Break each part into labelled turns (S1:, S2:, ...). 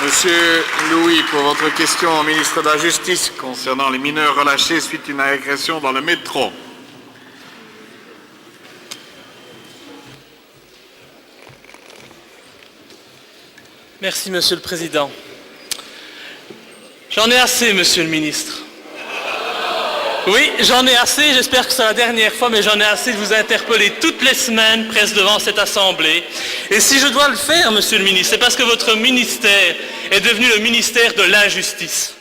S1: Monsieur Louis, pour votre question au ministre de la Justice concernant les mineurs relâchés suite à une agression dans le métro.
S2: Merci, Monsieur le Président. J'en ai assez, Monsieur le Ministre. Oui, j'en ai assez, j'espère que c'est la dernière fois, mais j'en ai assez de vous interpeller toutes les semaines, presque devant cette Assemblée. Et si je dois le faire, Monsieur le Ministre, c'est parce que votre ministère est devenu le ministère de l'injustice.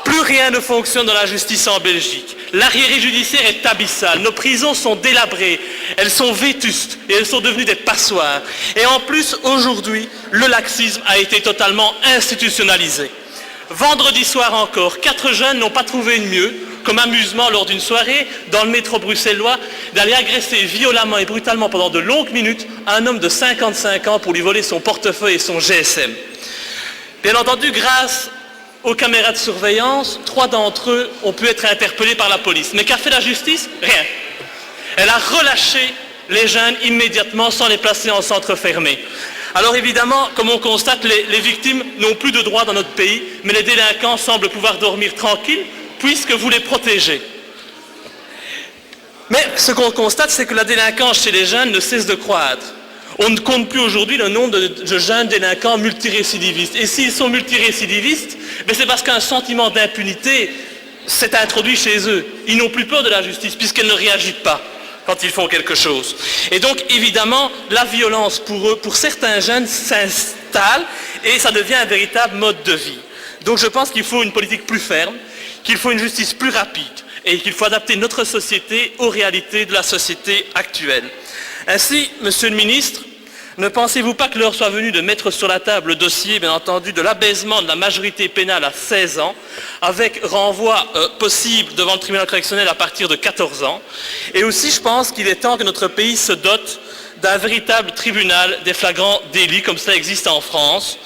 S2: Plus rien ne fonctionne dans la justice en Belgique. L'arriéré judiciaire est abyssal. Nos prisons sont délabrées, elles sont vétustes et elles sont devenues des passoires. Et en plus, aujourd'hui, le laxisme a été totalement institutionnalisé. Vendredi soir encore, 4 jeunes n'ont pas trouvé de mieux comme amusement lors d'une soirée dans le métro bruxellois d'aller agresser violemment et brutalement pendant de longues minutes un homme de 55 ans pour lui voler son portefeuille et son GSM. Bien entendu, grâce aux caméras de surveillance, 3 d'entre eux ont pu être interpellés par la police. Mais qu'a fait la justice? Rien. Elle a relâché les jeunes immédiatement sans les placer en centre fermé. Alors évidemment, comme on constate, les victimes n'ont plus de droits dans notre pays, mais les délinquants semblent pouvoir dormir tranquilles puisque vous les protégez. Mais ce qu'on constate, c'est que la délinquance chez les jeunes ne cesse de croître. On ne compte plus aujourd'hui le nombre de jeunes délinquants multirécidivistes. Et s'ils sont multirécidivistes, c'est parce qu'un sentiment d'impunité s'est introduit chez eux. Ils n'ont plus peur de la justice puisqu'elle ne réagit pas quand ils font quelque chose. Et donc, évidemment, la violence pour eux, pour certains jeunes, s'installe et ça devient un véritable mode de vie. Donc je pense qu'il faut une politique plus ferme, qu'il faut une justice plus rapide et qu'il faut adapter notre société aux réalités de la société actuelle. Ainsi, Monsieur le Ministre, ne pensez-vous pas que l'heure soit venue de mettre sur la table le dossier, bien entendu, de l'abaissement de la majorité pénale à 16 ans, avec renvoi possible devant le tribunal correctionnel à partir de 14 ans. Et aussi, je pense qu'il est temps que notre pays se dote d'un véritable tribunal des flagrants délits, comme cela existe en France,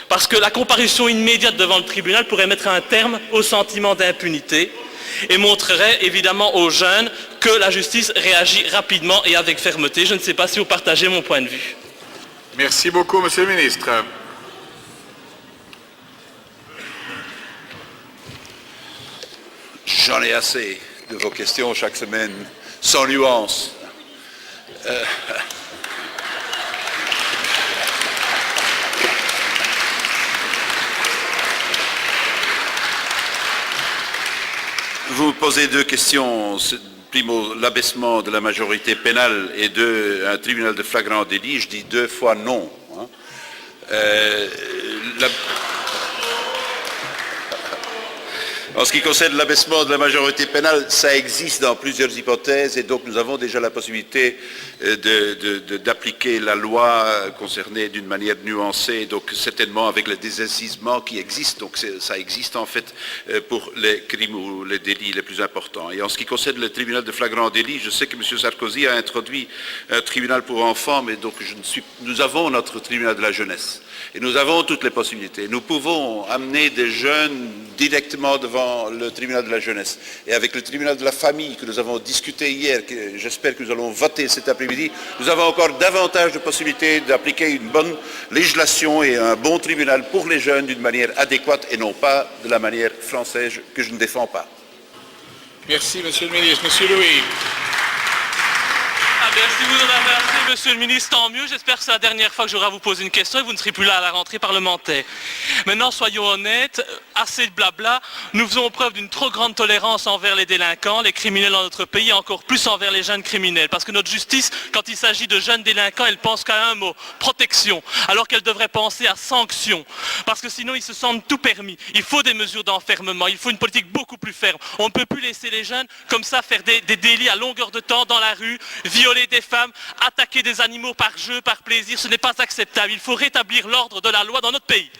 S2: parce que la comparution immédiate devant le tribunal pourrait mettre un terme au sentiment d'impunité et montrerait évidemment aux jeunes que la justice réagit rapidement et avec fermeté. Je ne sais pas si vous partagez mon point de vue.
S1: Merci beaucoup, Monsieur le Ministre.
S3: J'en ai assez de vos questions chaque semaine, sans nuance. Vous me posez 2 questions. Primo, l'abaissement de la majorité pénale et un tribunal de flagrant délit. Je dis 2 fois non. En ce qui concerne l'abaissement de la majorité pénale, ça existe dans plusieurs hypothèses et donc nous avons déjà la possibilité d'appliquer la loi concernée d'une manière nuancée, donc certainement avec le désincissement qui existe, donc ça existe en fait pour les crimes ou les délits les plus importants. Et en ce qui concerne le tribunal de flagrant délit, je sais que M. Sarkozy a introduit un tribunal pour enfants, mais donc nous avons notre tribunal de la jeunesse. Et nous avons toutes les possibilités. Nous pouvons amener des jeunes directement devant le tribunal de la jeunesse. Et avec le tribunal de la famille que nous avons discuté hier, que j'espère que nous allons voter cet après-midi, nous avons encore davantage de possibilités d'appliquer une bonne législation et un bon tribunal pour les jeunes d'une manière adéquate et non pas de la manière française que je ne défends pas.
S1: Merci, Monsieur le Ministre. Monsieur Louis.
S2: Si vous en avez assez, Monsieur le Ministre, tant mieux. J'espère que c'est la dernière fois que j'aurai à vous poser une question et vous ne serez plus là à la rentrée parlementaire. Maintenant, soyons honnêtes, assez de blabla. Nous faisons preuve d'une trop grande tolérance envers les délinquants, les criminels dans notre pays, et encore plus envers les jeunes criminels. Parce que notre justice, quand il s'agit de jeunes délinquants, elle pense qu'à un mot, protection, alors qu'elle devrait penser à sanction. Parce que sinon, ils se sentent tout permis. Il faut des mesures d'enfermement, il faut une politique beaucoup plus ferme. On ne peut plus laisser les jeunes comme ça faire des délits à longueur de temps dans la rue, violer des femmes, attaquer des animaux par jeu, par plaisir, ce n'est pas acceptable. Il faut rétablir l'ordre de la loi dans notre pays.